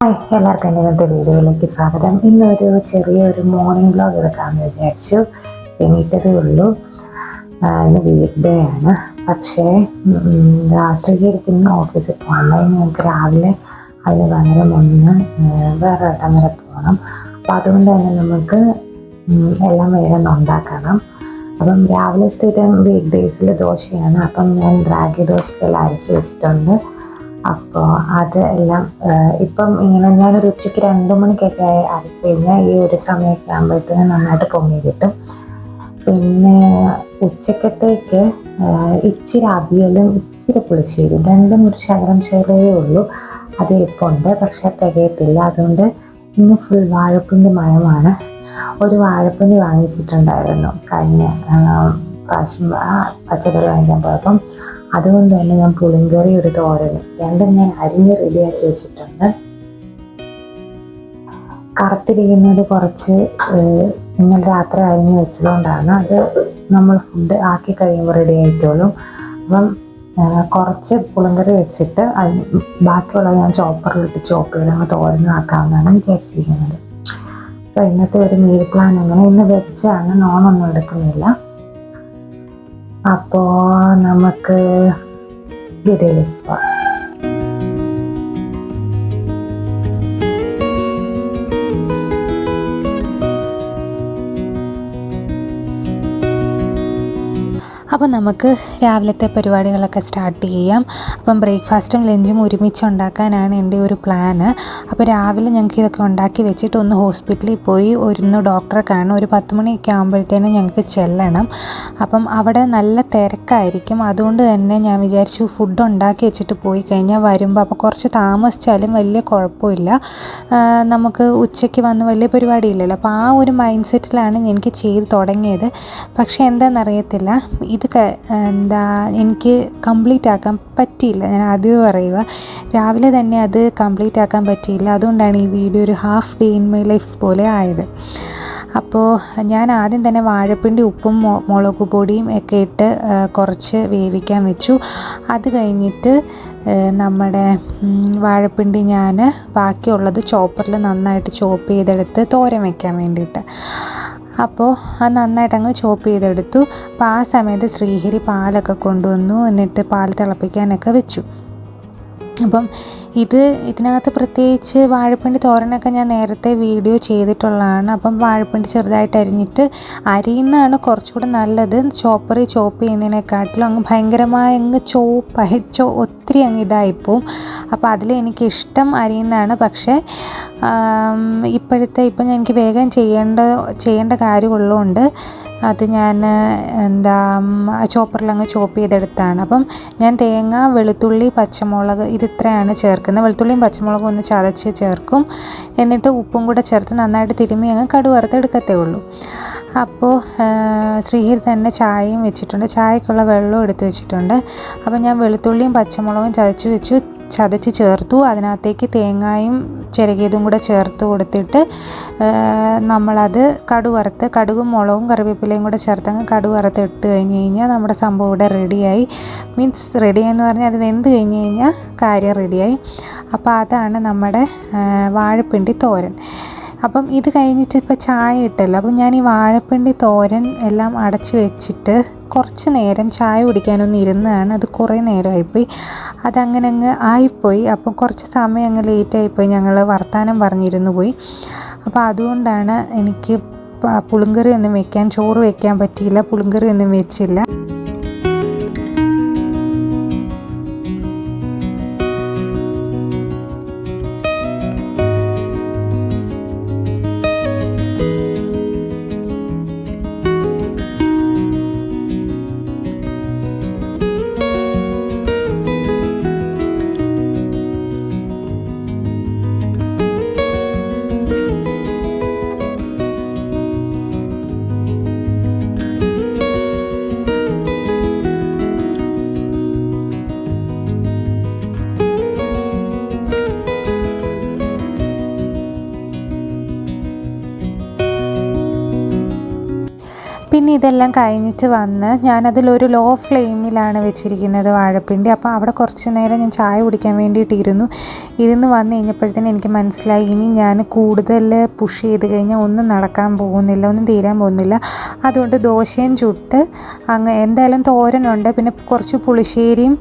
Hi, എല്ലാവർക്കും എൻ്റെ ഇന്നത്തെ വീഡിയോയിലേക്ക് സ്വാഗതം. ഇന്നൊരു ചെറിയൊരു മോർണിംഗ് വ്ലോഗ് എടുക്കാമെന്ന് വിചാരിച്ചു. എണീറ്റതേ ഉള്ളൂ. ഇന്ന് വീക്ക് ഡേ ആണ്. പക്ഷേ ശ്രീഹരിക്ക് ഇന്ന് ഓഫീസിൽ പോകണം. ഇന്ന് ഞങ്ങൾക്ക് രാവിലെ അതിന് പകരം വേറെ ഇടം വരെ പോകണം. അപ്പോൾ അതുകൊണ്ട് തന്നെ നമുക്ക് എല്ലാം വേഗം ഉണ്ടാക്കണം. അപ്പം രാവിലെ സ്ഥിരം വീക്ക് ഡേയ്സിൽ ദോശയാണ്. അപ്പം ഞാൻ റാഗി ദോശയെല്ലാം അരച്ച് വെച്ചിട്ടുണ്ട്. അപ്പോൾ അത് എല്ലാം ഇപ്പം ഇങ്ങനെ ഞാനൊരു ഉച്ചയ്ക്ക് 2 മണിക്കൊക്കെ അരച്ച് കഴിഞ്ഞാൽ ഈ ഒരു സമയമൊക്കെ ആകുമ്പോഴത്തേനും നന്നായിട്ട് പൊങ്ങി കിട്ടും. പിന്നെ ഉച്ചക്കത്തേക്ക് ഇച്ചിരി അവിയലും ഇച്ചിരി പുളിശ്ശേരിയും രണ്ടും ഒരു ശകലമേ ഉള്ളൂ. അത് ഇപ്പോൾ ഉണ്ട്, പക്ഷെ തികയത്തില്ല. അതുകൊണ്ട് ഇന്ന് ഫുൾ വാഴപ്പിണ്ടി മയമാണ്. ഒരു വാഴപ്പിണ്ടി വാങ്ങിച്ചിട്ടുണ്ടായിരുന്നു കഴിഞ്ഞ പ്രാവശ്യം പച്ചക്കറി വാങ്ങിക്കാൻ പോയപ്പം. അതുകൊണ്ട് തന്നെ ഞാൻ പുളിങ്കറി ഒരു തോരനും രണ്ടും ഞാൻ അരിഞ്ഞ് റെഡിയാക്കി വെച്ചിട്ടുണ്ട്. കറുത്തിരിക്കുന്നത് കുറച്ച് ഇന്നലെ രാത്രി അരിഞ്ഞ് വെച്ചതുകൊണ്ടാണ്. അത് നമ്മൾ ഫുഡ് ആക്കി കഴിയുമ്പോൾ റെഡി ആയിട്ടോളും. അപ്പം കുറച്ച് പുളിങ്കറി വെച്ചിട്ട് ബാക്കിയുള്ളത് ഞാൻ ചോപ്പറിലിട്ട് ചോപ്പ് ചെയ്ത് തോരനാക്കാമെന്നാണ് വിചാരിച്ചിരിക്കുന്നത്. അപ്പോൾ ഇന്നത്തെ ഒരു മീൽ പ്ലാൻ അങ്ങനെ ഇന്ന് വെച്ചാണ്, നോണൊന്നും എടുക്കുന്നില്ല. അപ്പോൾ നമുക്ക് വീഡിയോയിലേക്ക് പോകാം. അപ്പോൾ നമുക്ക് രാവിലത്തെ പരിപാടികളൊക്കെ സ്റ്റാർട്ട് ചെയ്യാം. അപ്പം ബ്രേക്ക്ഫാസ്റ്റും ലഞ്ചും ഒരുമിച്ച് ഉണ്ടാക്കാനാണ് എൻ്റെ ഒരു പ്ലാന്. അപ്പോൾ രാവിലെ ഞങ്ങൾക്ക് ഇതൊക്കെ ഉണ്ടാക്കി വെച്ചിട്ട് ഒന്ന് ഹോസ്പിറ്റലിൽ പോയി ഡോക്ടറെ കാണണം. ഒരു 10 മണിയൊക്കെ ആകുമ്പോഴത്തേനും ഞങ്ങൾക്ക് ചെല്ലണം. അപ്പം അവിടെ നല്ല തിരക്കായിരിക്കും. അതുകൊണ്ട് തന്നെ ഞാൻ വിചാരിച്ചു ഫുഡ് ഉണ്ടാക്കി വെച്ചിട്ട് പോയി കഴിഞ്ഞാൽ വരുമ്പോൾ അപ്പോൾ കുറച്ച് താമസിച്ചാലും വലിയ കുഴപ്പമില്ല, നമുക്ക് ഉച്ചയ്ക്ക് വന്ന് വലിയ പരിപാടിയില്ലല്ലോ. അപ്പോൾ ആ ഒരു മൈൻഡ് സെറ്റിലാണ് എനിക്ക് ചെയ്ത് തുടങ്ങിയത്. പക്ഷേ എന്താണെന്നറിയത്തില്ല, ഇത് എനിക്ക് കംപ്ലീറ്റ് ആക്കാൻ പറ്റിയില്ല. ഞാൻ ആദ്യമേ പറയുക, രാവിലെ തന്നെ അത് കംപ്ലീറ്റ് ആക്കാൻ പറ്റിയില്ല. അതുകൊണ്ടാണ് ഈ വീഡിയോ ഒരു half day in my life പോലെ ആയത്. അപ്പോൾ ഞാൻ ആദ്യം തന്നെ വാഴപ്പിണ്ടി ഉപ്പും മുളക് പൊടിയും ഒക്കെ ഇട്ട് കുറച്ച് വേവിക്കാൻ വെച്ചു. അത് കഴിഞ്ഞിട്ട് നമ്മുടെ വാഴപ്പിണ്ടി ഞാൻ ബാക്കിയുള്ളത് ചോപ്പറിൽ നന്നായിട്ട് ചോപ്പ് ചെയ്തെടുത്ത് തോരൻ വയ്ക്കാൻ വേണ്ടിയിട്ട്. അപ്പോൾ അത് നന്നായിട്ട് അങ്ങ് ചോപ്പ് ചെയ്തെടുത്തു. അപ്പോൾ ആ സമയത്ത് ശ്രീഹരി പാലൊക്കെ കൊണ്ടുവന്നു. എന്നിട്ട് പാൽ തിളപ്പിക്കാനൊക്കെ വെച്ചു. അപ്പം ഇതിനകത്ത് പ്രത്യേകിച്ച് വാഴപ്പിണ്ടി തോരനൊക്കെ ഞാൻ നേരത്തെ വീഡിയോ ചെയ്തിട്ടുള്ളതാണ്. അപ്പം വാഴപ്പിണ്ടി ചെറുതായിട്ട് അരിയുന്നതാണ് കുറച്ചുകൂടെ നല്ലത്. ചോപ്പറിൽ ചോപ്പ് ചെയ്യുന്നതിനെക്കാട്ടിലും അങ്ങ് ഭയങ്കരമായി അങ്ങ് ഒത്തിരി അങ്ങ് ഇതായിപ്പോവും. അപ്പോൾ എനിക്കിഷ്ടം അരിയുന്നതാണ്. പക്ഷേ ഇപ്പം എനിക്ക് വേഗം ചെയ്യേണ്ട കാര്യമുള്ളതുകൊണ്ട് അത് ഞാൻ ചോപ്പറിലങ്ങ് ചോപ്പ് ചെയ്തെടുത്താണ്. അപ്പം ഞാൻ തേങ്ങ, വെളുത്തുള്ളി, പച്ചമുളക് ഇത്രയാണ് ചേർക്കുന്നത്. വെളുത്തുള്ളിയും പച്ചമുളകും ഒന്ന് ചതച്ച് ചേർക്കും. എന്നിട്ട് ഉപ്പും കൂടെ ചേർത്ത് നന്നായിട്ട് തിരുമ്മി അങ്ങ് കടുക് വറുത്തെടുക്കത്തേ ഉള്ളൂ. അപ്പോൾ ശ്രീഹരി തന്നെ ചായയും വെച്ചിട്ടുണ്ട്. ചായക്കുള്ള വെള്ളവും എടുത്ത് വെച്ചിട്ടുണ്ട്. അപ്പോൾ ഞാൻ വെളുത്തുള്ളിയും പച്ചമുളകും ചതച്ച് ചേർത്തു. അതിനകത്തേക്ക് തേങ്ങയും ചിരകിയതും കൂടെ ചേർത്ത് കൊടുത്തിട്ട് നമ്മളത് കടുകും മുളകും കറിവേപ്പിലയും കൂടെ ചേർത്തങ്ങ് കടുക് വറുത്ത് ഇട്ട് കഴിഞ്ഞ് കഴിഞ്ഞാൽ നമ്മുടെ സംഭവം ഇവിടെ റെഡിയായി. റെഡിയായെന്ന് പറഞ്ഞാൽ അത് വെന്ത് കഴിഞ്ഞ് കഴിഞ്ഞാൽ കാര്യം റെഡിയായി. അപ്പോൾ അതാണ് നമ്മുടെ വാഴപ്പിണ്ടി തോരൻ. അപ്പം ഇത് കഴിഞ്ഞിട്ട് ഇപ്പോൾ ചായ ഇട്ടല്ലോ. അപ്പം ഞാൻ ഈ വാഴപ്പിണ്ടി തോരൻ എല്ലാം അടച്ച് വെച്ചിട്ട് കുറച്ച് നേരം ചായ കുടിക്കാനൊന്നും ഇരുന്നതാണ്. അത് കുറേ നേരമായിപ്പോയി. അതങ്ങനെ അങ്ങ് ആയിപ്പോയി. അപ്പം കുറച്ച് സമയം അങ്ങ് ലേറ്റായിപ്പോയി. ഞങ്ങൾ വർത്തമാനം പറഞ്ഞിരുന്നു പോയി. അപ്പോൾ അതുകൊണ്ടാണ് എനിക്ക് പുളിങ്കറി ഒന്നും ചോറ് വെക്കാൻ പറ്റിയില്ല. പുളിങ്കറി ഒന്നും വെച്ചില്ല. പിന്നെ ഇതെല്ലാം കഴിഞ്ഞിട്ട് വന്ന് ഞാനതിലൊരു ലോ ഫ്ലെയിമിലാണ് വെച്ചിരിക്കുന്നത് വാഴപ്പിണ്ടി. അപ്പോൾ അവിടെ കുറച്ച് നേരം ഞാൻ ചായ കുടിക്കാൻ വേണ്ടിയിട്ടിരുന്നു. വന്ന് കഴിഞ്ഞപ്പോഴത്തേനും എനിക്ക് മനസ്സിലായി ഇനി ഞാൻ കൂടുതൽ പുഷ് ചെയ്ത് കഴിഞ്ഞാൽ ഒന്നും നടക്കാൻ പോകുന്നില്ല, ഒന്നും തീരാൻ പോകുന്നില്ല. അതുകൊണ്ട് ദോശയും ചുട്ട് എന്തായാലും തോരനുണ്ട്, പിന്നെ കുറച്ച് പുളിശ്ശേരിയും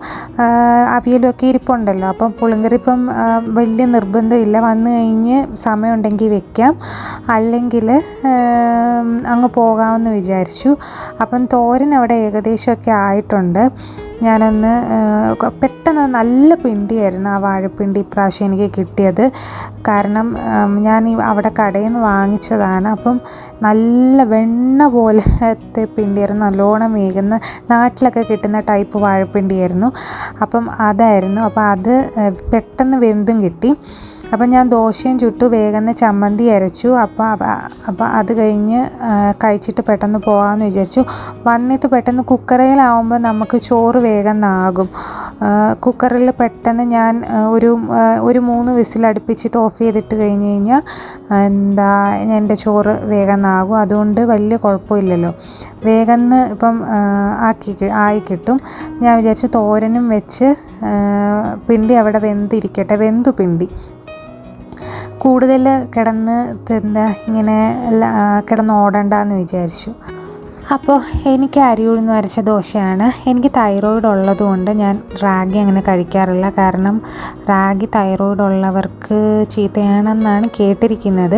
അവിയലും ഒക്കെ ഇരിപ്പുണ്ടല്ലോ. അപ്പം പുളിങ്കറി ഇപ്പം വലിയ നിർബന്ധമില്ല, വന്നു കഴിഞ്ഞ് സമയമുണ്ടെങ്കിൽ വെക്കാം, അല്ലെങ്കിൽ അങ്ങ് പോകാമെന്ന് വിചാരിച്ചു. അപ്പം തോരൻ അവിടെ ഏകദേശമൊക്കെ ആയിട്ടുണ്ട്. ഞാനൊന്ന് പെട്ടെന്ന് നല്ല പിണ്ടിയായിരുന്നു ആ വാഴപ്പിണ്ടി ഇപ്രാവശ്യം എനിക്ക് കിട്ടിയത്. കാരണം ഞാൻ അവിടെ കടയിൽ നിന്ന് വാങ്ങിച്ചതാണ്. അപ്പം നല്ല വെണ്ണ പോലത്തെ പിണ്ടിയായിരുന്നു, നല്ലോണം വേകുന്ന നാട്ടിലൊക്കെ കിട്ടുന്ന ടൈപ്പ് വാഴപ്പിണ്ടിയായിരുന്നു. അപ്പം അതായിരുന്നു. അപ്പം അത് പെട്ടെന്ന് വെന്തും കിട്ടി. അപ്പം ഞാൻ ദോശയും ചുട്ടു, വേഗം ചമ്മന്തി അരച്ചു. അപ്പോൾ അത് കഴിഞ്ഞ് കഴിച്ചിട്ട് പെട്ടെന്ന് പോകാമെന്ന് വിചാരിച്ചു. വന്നിട്ട് പെട്ടെന്ന് കുക്കറിലാവുമ്പോൾ നമുക്ക് ചോറ് വേഗം ആകും. കുക്കറിൽ പെട്ടെന്ന് ഞാൻ ഒരു 3 വിസിൽ അടുപ്പിച്ചിട്ട് ഓഫ് ചെയ്തിട്ട് കഴിഞ്ഞ് കഴിഞ്ഞാൽ എൻ്റെ ചോറ് വേഗം ആകും. അതുകൊണ്ട് വലിയ കുഴപ്പമില്ലല്ലോ, വേഗം ഇപ്പം ആയി കിട്ടും. ഞാൻ വിചാരിച്ചു തോരനും വെച്ച് പിണ്ടി അവിടെ വെന്തു പിണ്ടി കൂടുതൽ ഇങ്ങനെ കിടന്ന് വിചാരിച്ചു. അപ്പോൾ എനിക്ക് അരി ഉഴുന്ന് അരച്ച ദോശയാണ്. എനിക്ക് തൈറോയിഡ് ഉള്ളതുകൊണ്ട് ഞാൻ റാഗി അങ്ങനെ കഴിക്കാറില്ല. കാരണം റാഗി തൈറോയിഡ് ഉള്ളവർക്ക് ചീത്തയാണെന്നാണ് കേട്ടിരിക്കുന്നത്.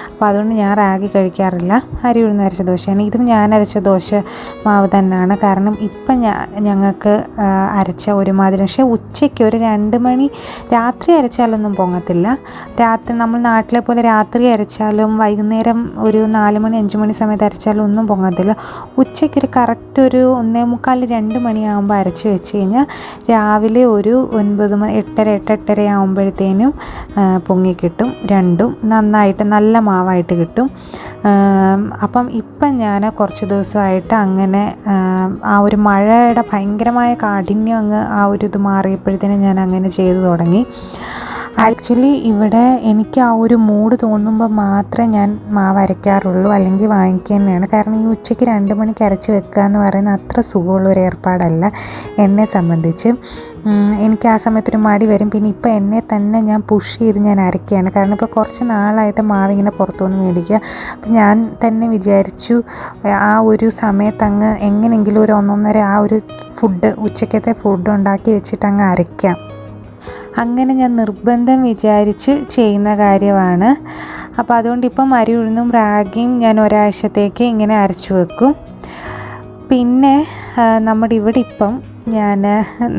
അപ്പോൾ അതുകൊണ്ട് ഞാൻ റാഗി കഴിക്കാറില്ല. അരി ഉഴുന്ന് അരച്ച ദോശയാണ്. ഇതും ഞാൻ അരച്ച ദോശ മാവ് തന്നെയാണ്. കാരണം ഇപ്പം ഞങ്ങൾക്ക് അരച്ച ഒരുമാതിരി, പക്ഷേ ഉച്ചയ്ക്ക് ഒരു 2 മണി രാത്രി അരച്ചാലൊന്നും പൊങ്ങത്തില്ല. നമ്മൾ നാട്ടിലെ പോലെ രാത്രി അരച്ചാലും വൈകുന്നേരം ഒരു 4 മണി 5 മണി സമയത്ത് അരച്ചാലും ഒന്നും പൊങ്ങത്തില്ല. ഉച്ചയ്ക്കൊരു കറക്റ്റ് ഒരു 1:45 2 മണിയാകുമ്പോൾ അരച്ച് വെച്ച് കഴിഞ്ഞാൽ രാവിലെ ഒരു 9 മണി 8:30 ആകുമ്പോഴത്തേനും പൊങ്ങിക്കിട്ടും. രണ്ടും നന്നായിട്ട് നല്ല മാവായിട്ട് കിട്ടും. അപ്പം ഇപ്പം ഞാൻ കുറച്ച് ദിവസമായിട്ട് അങ്ങനെ ആ ഒരു മഴയുടെ ഭയങ്കരമായ കാഠിന്യം ആ ഒരു ഇത് മാറിയപ്പോഴത്തേനും ഞാൻ അങ്ങനെ ചെയ്തു തുടങ്ങി. ആക്ച്വലി ഇവിടെ എനിക്ക് ആ ഒരു മൂഡ് തോന്നുമ്പോൾ മാത്രമേ ഞാൻ മാവ് അരയ്ക്കാറുള്ളൂ, അല്ലെങ്കിൽ വാങ്ങിക്കുക തന്നെയാണ്. കാരണം ഈ ഉച്ചയ്ക്ക് 2 മണിക്ക് അരച്ച് വെക്കുക എന്ന് പറയുന്നത് അത്ര സുഖമുള്ളൊരു ഏർപ്പാടല്ല എന്നെ സംബന്ധിച്ച്. എനിക്ക് ആ സമയത്തൊരു മടി വരും. പിന്നെ ഇപ്പോൾ എന്നെ തന്നെ ഞാൻ പുഷ് ചെയ്ത് ഞാൻ അരയ്ക്കുകയാണ്. കാരണം ഇപ്പോൾ കുറച്ച് നാളായിട്ട് മാവിങ്ങനെ പുറത്തുനിന്ന് മേടിക്കുക. അപ്പം ഞാൻ തന്നെ വിചാരിച്ചു ആ ഒരു സമയത്ത് എങ്ങനെയെങ്കിലും ഒരു 1.5 ആ ഒരു ഉച്ചക്കത്തെ ഫുഡ് ഉണ്ടാക്കി വെച്ചിട്ട് അരയ്ക്കാം. അങ്ങനെ ഞാൻ നിർബന്ധം വിചാരിച്ച് ചെയ്യുന്ന കാര്യമാണ്. അപ്പോൾ അതുകൊണ്ട് ഇപ്പം അരി ഉഴുന്നും റാഗിയും ഞാൻ ഒരാഴ്ചത്തേക്ക് ഇങ്ങനെ അരച്ചു വെക്കും. പിന്നെ നമ്മുടെ ഇവിടെ ഇപ്പം ഞാൻ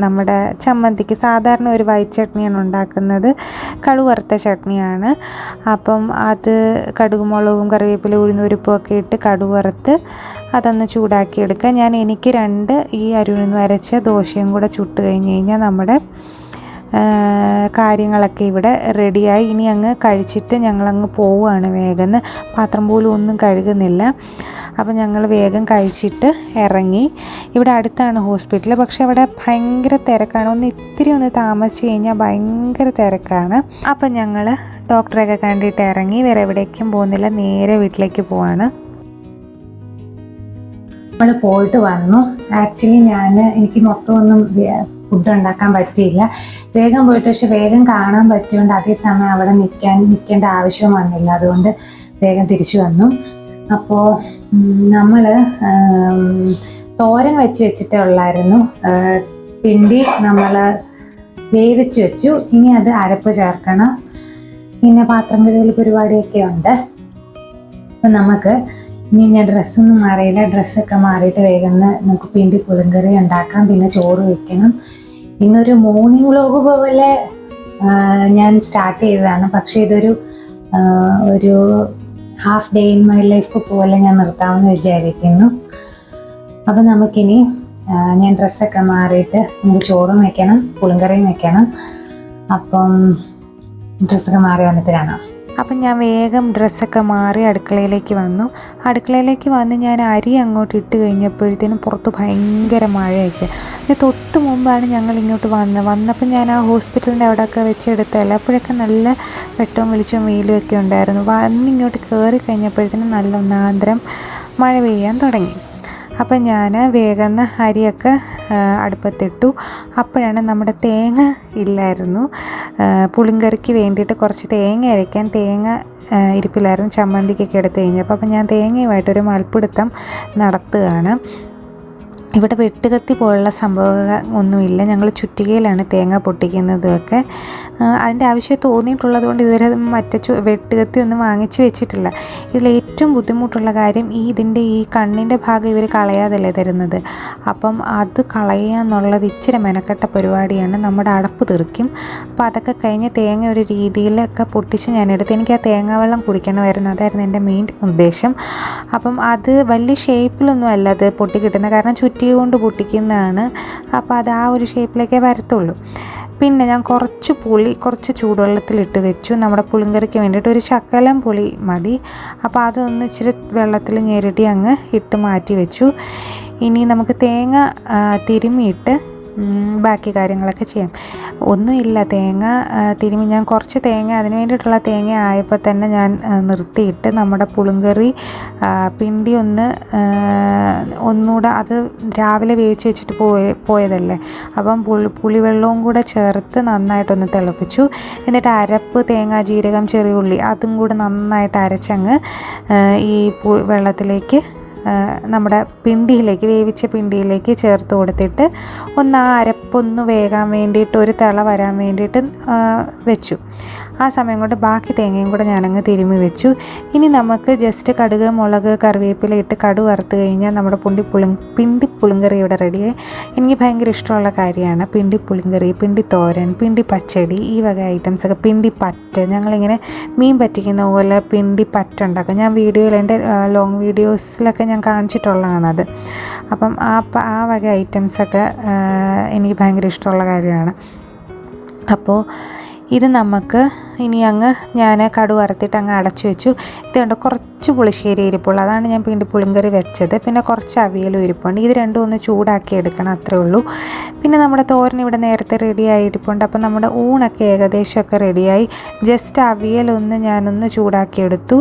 നമ്മുടെ ചമ്മന്തിക്ക് സാധാരണ ഒരു വൈറ്റ് ചട്നിയാണ് ഉണ്ടാക്കുന്നത്, കടുക് വറുത്ത ചട്നിയാണ്. അപ്പം അത് കടുക് മുളകും കറിവേപ്പില ഉഴുന്നുപരിപ്പും ഒക്കെ ഇട്ട് കടുക് വറുത്ത് അതൊന്ന് ചൂടാക്കി എടുക്കുക. എനിക്ക് 2 ഈ അരി ഉഴുന്നും അരച്ച ദോശയും കൂടെ ചുട്ട് കഴിഞ്ഞ് കഴിഞ്ഞാൽ നമ്മുടെ കാര്യങ്ങളൊക്കെ ഇവിടെ റെഡിയായി. ഇനി കഴിച്ചിട്ട് ഞങ്ങളങ്ങ് പോവുകയാണ്. വേഗം പാത്രം പോലും ഒന്നും കഴുകുന്നില്ല. അപ്പോൾ ഞങ്ങൾ വേഗം കഴിച്ചിട്ട് ഇറങ്ങി. ഇവിടെ അടുത്താണ് ഹോസ്പിറ്റൽ, പക്ഷെ അവിടെ ഭയങ്കര തിരക്കാണ്. ഇത്തിരി താമസിച്ച് കഴിഞ്ഞാൽ ഭയങ്കര തിരക്കാണ്. അപ്പം ഞങ്ങൾ ഡോക്ടറെയൊക്കെ കണ്ടിട്ട് ഇറങ്ങി. വേറെ എവിടേക്കും പോകുന്നില്ല, നേരെ വീട്ടിലേക്ക് പോവാണ്. നമ്മൾ പോയിട്ട് വന്നു. ആക്ച്വലി എനിക്ക് മൊത്തമൊന്നും ഫുഡ് ഉണ്ടാക്കാൻ പറ്റിയില്ല. വേഗം പോയിട്ട് പക്ഷെ വേഗം കാണാൻ പറ്റിയോണ്ട് അതേസമയം അവിടെ നിൽക്കേണ്ട ആവശ്യം വന്നില്ല. അതുകൊണ്ട് വേഗം തിരിച്ചു വന്നു. അപ്പോൾ നമ്മൾ തോരൻ വെച്ചിട്ടേ ഉള്ളായിരുന്നു. പിണ്ടി നമ്മൾ വേവിച്ച് വെച്ചു. ഇനി അത് അരപ്പ് ചേർക്കണം. പിന്നെ പാത്രം കഴുകൽ പരിപാടിയൊക്കെ ഉണ്ട്. അപ്പം ഇനി ഞാൻ ഡ്രസ്സൊന്നും മാറിയില്ല. ഡ്രസ്സൊക്കെ മാറിയിട്ട് വേഗം നമുക്ക് പിണ്ടി പുളിങ്കറി ഉണ്ടാക്കാം. പിന്നെ ചോറ് വെക്കണം. ഇന്നൊരു മോർണിംഗ് വ്ലോഗ് പോലെ ഞാൻ സ്റ്റാർട്ട് ചെയ്തതാണ്. പക്ഷേ ഒരു half day in my life പോലെ ഞാൻ നിർത്താമെന്ന് വിചാരിക്കുന്നു. അപ്പം നമുക്കിനി ഞാൻ ഡ്രസ്സൊക്കെ മാറിയിട്ട് നമുക്ക് ചോറും വെക്കണം, പുളിങ്കറിയും വെക്കണം. അപ്പം ഡ്രസ്സൊക്കെ മാറി വന്നിട്ട് കാണാം. അപ്പം ഞാൻ വേഗം ഡ്രസ്സൊക്കെ മാറി അടുക്കളയിലേക്ക് വന്ന് ഞാൻ അരി അങ്ങോട്ട് ഇട്ട് കഴിഞ്ഞപ്പോഴത്തേനും പുറത്ത് ഭയങ്കര മഴയൊക്കെ. അതിന് തൊട്ട് മുമ്പാണ് ഞങ്ങൾ ഇങ്ങോട്ട് വന്നപ്പോൾ ഞാൻ ആ ഹോസ്പിറ്റലിൻ്റെ അവിടെയൊക്കെ വെച്ചെടുത്തല്ല. അപ്പോഴൊക്കെ നല്ല വെട്ടവും വെളിച്ചവും വെയിലും ഒക്കെ ഉണ്ടായിരുന്നു. ഇങ്ങോട്ട് കയറി കഴിഞ്ഞപ്പോഴത്തേനും നല്ല ഒന്നാന്തരം മഴ പെയ്യാൻ തുടങ്ങി. അപ്പം ഞാൻ വേഗം അരിയൊക്കെ അടുപ്പത്തിട്ടു. അപ്പോഴാണ് നമ്മുടെ തേങ്ങ ഇല്ലായിരുന്നു. പുളിങ്കറിക്ക് വേണ്ടിയിട്ട് കുറച്ച് തേങ്ങ അരയ്ക്കാൻ തേങ്ങ ഇരിപ്പിലായിരുന്നു ചമ്മന്തിക്കൊക്കെ എടുത്ത് കഴിഞ്ഞപ്പോൾ. അപ്പം ഞാൻ തേങ്ങയുമായിട്ടൊരു മൽപ്പിടുത്തം നടത്തുകയാണ്. ഇവിടെ വെട്ടുകത്തി പോലുള്ള സംഭവം ഒന്നുമില്ല. ഞങ്ങൾ ചുറ്റികയിലാണ് തേങ്ങ പൊട്ടിക്കുന്നതൊക്കെ. അതിൻ്റെ ആവശ്യം തോന്നിയിട്ടുള്ളത് കൊണ്ട് ഇതുവരെ മറ്റേ വെട്ടുകത്തി ഒന്നും വാങ്ങിച്ചു വെച്ചിട്ടില്ല. ഇതിലേറ്റവും ബുദ്ധിമുട്ടുള്ള കാര്യം ഇതിൻ്റെ ഈ കണ്ണിൻ്റെ ഭാഗം ഇവർ കളയാതല്ലേ തരുന്നത്. അപ്പം അത് കളയുക എന്നുള്ളത് ഇച്ചിരി മെനക്കെട്ട പരിപാടിയാണ്. നമ്മുടെ അടപ്പ് തെറിക്കും. അപ്പോൾ അതൊക്കെ കഴിഞ്ഞ് തേങ്ങ ഒരു രീതിയിലൊക്കെ പൊട്ടിച്ച് ഞാനെടുത്ത്. എനിക്ക് ആ തേങ്ങാവെള്ളം കുടിക്കണമായിരുന്നു. അതായിരുന്നു എൻ്റെ മെയിൻ ഉദ്ദേശം. അപ്പം അത് വലിയ ഷേപ്പിലൊന്നും അല്ല അത് പൊട്ടി കിട്ടുന്നത്, കാരണം ചുറ്റി കൊണ്ട് പൊട്ടിക്കുന്നതാണ്. അപ്പോൾ അത് ആ ഒരു ഷേപ്പിലേക്കേ വരത്തുള്ളൂ. പിന്നെ ഞാൻ കുറച്ച് ചൂടുവെള്ളത്തിലിട്ട് വെച്ചു. നമ്മുടെ പുളിങ്കറിക്ക് വേണ്ടിയിട്ട് ഒരു ശകലം പുളി മതി. അപ്പോൾ അതൊന്ന് ഇച്ചിരി വെള്ളത്തിൽ ഞെരടി അങ്ങ് ഇട്ട് മാറ്റി വെച്ചു. ഇനി നമുക്ക് തേങ്ങ തിരുമ്മിയിട്ട് ബാക്കി കാര്യങ്ങളൊക്കെ ചെയ്യാം. ഒന്നുമില്ല, തേങ്ങ തിരുമ്മി ഞാൻ കുറച്ച് തേങ്ങ അതിന് വേണ്ടിയിട്ടുള്ള തേങ്ങ ആയപ്പോൾ തന്നെ ഞാൻ നിർത്തിയിട്ട് നമ്മുടെ പുളിങ്കറി പിണ്ടി ഒന്നുകൂടെ അത് രാവിലെ വേവിച്ച് വെച്ചിട്ട് പോയതല്ലേ. അപ്പം പുളിവെള്ളവും കൂടെ ചേർത്ത് നന്നായിട്ടൊന്ന് തിളപ്പിച്ചു. എന്നിട്ട് അരപ്പ് തേങ്ങ, ജീരകം, ചെറിയ ഉള്ളി അതും കൂടെ നന്നായിട്ട് അരച്ചങ്ങ് ഈ വെള്ളത്തിലേക്ക് നമ്മുടെ വേവിച്ച പിണ്ടിയിലേക്ക് ചേർത്ത് കൊടുത്തിട്ട് ഒന്ന് ആ അരപ്പൊന്ന് വേകാൻ വേണ്ടിയിട്ട് ഒരു തിള വരാൻ വേണ്ടിയിട്ട് വെച്ചു. ആ സമയം കൊണ്ട് ബാക്കി തേങ്ങയും കൂടെ ഞാനങ്ങ് തിരുമ്മി വെച്ചു. ഇനി നമുക്ക് ജസ്റ്റ് കടുക്, മുളക്, കറിവേപ്പില ഇട്ട് കടു വറുത്ത് കഴിഞ്ഞാൽ നമ്മുടെ പിണ്ടി പുളിങ്കറി ഇവിടെ റെഡിയായി. എനിക്ക് ഭയങ്കര ഇഷ്ടമുള്ള കാര്യമാണ് പിണ്ടി പുളിങ്കറി, പിണ്ടി തോരൻ, പിണ്ടി പച്ചടി, ഈ വക ഐറ്റംസൊക്കെ. പിണ്ടി പറ്റ്, ഞങ്ങളിങ്ങനെ മീൻ പറ്റിക്കുന്ന പോലെ പിണ്ടി പറ്റുണ്ടാക്കും. ഞാൻ എൻ്റെ ലോങ് വീഡിയോസിലൊക്കെ ഞാൻ കാണിച്ചിട്ടുള്ളതാണത്. അപ്പം ആ വക ഐറ്റംസൊക്കെ എനിക്ക് ഭയങ്കര ഇഷ്ടമുള്ള കാര്യമാണ്. അപ്പോൾ ഇത് നമുക്ക് ഇനി ഞാൻ കടു വറുത്തിട്ട് അടച്ചു വെച്ചു. ഇതുകൊണ്ട് കുറച്ച് പുളിശ്ശേരി ഇരിപ്പുള്ളൂ, അതാണ് ഞാൻ പിണ്ടി പുളിങ്കറി വെച്ചത്. പിന്നെ കുറച്ച് അവിയലും ഇരിപ്പുണ്ട്. ഇത് രണ്ടും ഒന്ന് ചൂടാക്കി എടുക്കണം, അത്രേ ഉള്ളൂ. പിന്നെ നമ്മുടെ തോരൻ ഇവിടെ നേരത്തെ റെഡി ആയിരിപ്പുണ്ട്. അപ്പം നമ്മുടെ ഊണൊക്കെ ഏകദേശമൊക്കെ റെഡിയായി. ജസ്റ്റ് അവിയലൊന്ന് ഞാനൊന്ന് ചൂടാക്കിയെടുത്തു.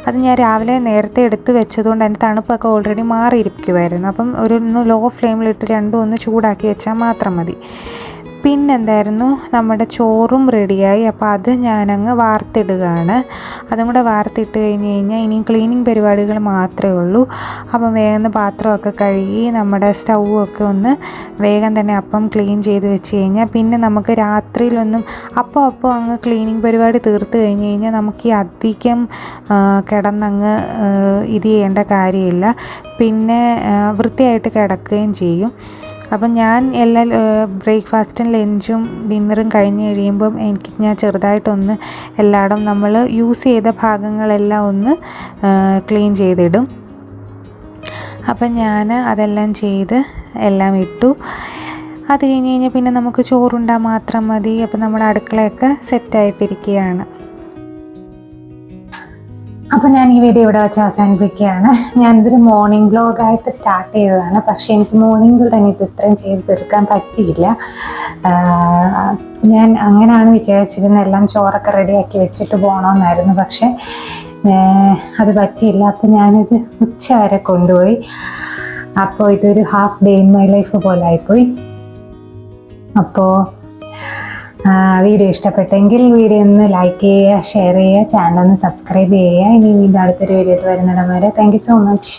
അത് ഞാൻ രാവിലെ നേരത്തെ എടുത്ത് വെച്ചതുകൊണ്ട് അതിൻ്റെ തണുപ്പൊക്കെ ഓൾറെഡി മാറിയിരിക്കുമായിരുന്നു. അപ്പം ഒന്ന് ലോ ഫ്ലെയിമിലിട്ട് രണ്ടും ഒന്ന് ചൂടാക്കി വെച്ചാൽ മാത്രം മതി. പിന്നെന്തായിരുന്നു, നമ്മുടെ ചോറും റെഡിയായി. അപ്പോൾ അത് ഞാനങ്ങ് വാർത്തിടുകയാണ്. അതും കൂടെ വാർത്തിട്ട് കഴിഞ്ഞാൽ ഇനിയും ക്ലീനിങ് പരിപാടികൾ മാത്രമേ ഉള്ളൂ. അപ്പം വേഗം പാത്രമൊക്കെ കഴുകി നമ്മുടെ സ്റ്റൗവൊക്കെ ഒന്ന് വേഗം തന്നെ അപ്പം ക്ലീൻ ചെയ്ത് വെച്ച് കഴിഞ്ഞാൽ പിന്നെ നമുക്ക് രാത്രിയിലൊന്നും അപ്പോൾ അങ്ങ് ക്ലീനിങ് പരിപാടി തീർത്ത് കഴിഞ്ഞാൽ നമുക്ക് ഈ അധികം കിടന്നങ്ങ് ഇത് ചെയ്യേണ്ട കാര്യമില്ല. പിന്നെ വൃത്തിയായിട്ട് കിടക്കുകയും ചെയ്യും. അപ്പം ഞാൻ എല്ലാ ബ്രേക്ക്ഫാസ്റ്റും ലഞ്ചും ഡിന്നറും കഴിഞ്ഞ് കഴിയുമ്പം ഞാൻ ചെറുതായിട്ടൊന്ന് എല്ലായിടും നമ്മൾ യൂസ് ചെയ്ത ഭാഗങ്ങളെല്ലാം ഒന്ന് ക്ലീൻ ചെയ്തിടും. അപ്പം ഞാൻ അതെല്ലാം ചെയ്ത് എല്ലാം ഇട്ടു. അത് കഴിഞ്ഞ് പിന്നെ നമുക്ക് ചോറുണ്ടാൽ മാത്രം മതി. അപ്പം നമ്മുടെ അടുക്കളയൊക്കെ സെറ്റായിട്ടിരിക്കുകയാണ്. അപ്പോൾ ഞാൻ ഈ വീഡിയോ ഇവിടെ വെച്ച് അവസാനിപ്പിക്കുകയാണ്. ഞാനിതൊരു മോർണിംഗ് വ്ലോഗായിട്ട് സ്റ്റാർട്ട് ചെയ്തതാണ്. പക്ഷേ എനിക്ക് മോർണിംഗിൽ തന്നെ ഇത് ഇത്രയും ചെയ്ത് തീർക്കാൻ പറ്റിയില്ല. ഞാൻ അങ്ങനെയാണ് വിചാരിച്ചിരുന്നത്, എല്ലാം ചോറൊക്കെ റെഡിയാക്കി വെച്ചിട്ട് പോകണമെന്നായിരുന്നു. പക്ഷേ അത് പറ്റിയില്ല. അപ്പോൾ ഞാനിത് ഉച്ച വരെ കൊണ്ടുപോയി. അപ്പോൾ ഇതൊരു half day in my life പോലെ ആയിപ്പോയി. അപ്പോൾ വീഡിയോ ഇഷ്ടപ്പെട്ടെങ്കിൽ വീഡിയോ ഒന്ന് ലൈക്ക് ചെയ്യുക, ഷെയർ ചെയ്യുക, ചാനൽ ഒന്ന് സബ്സ്ക്രൈബ് ചെയ്യുക. ഇനി വീണ്ടും അടുത്തൊരു വീഡിയോ വരുന്നിടം വരെ താങ്ക് യു സോ മച്ച്.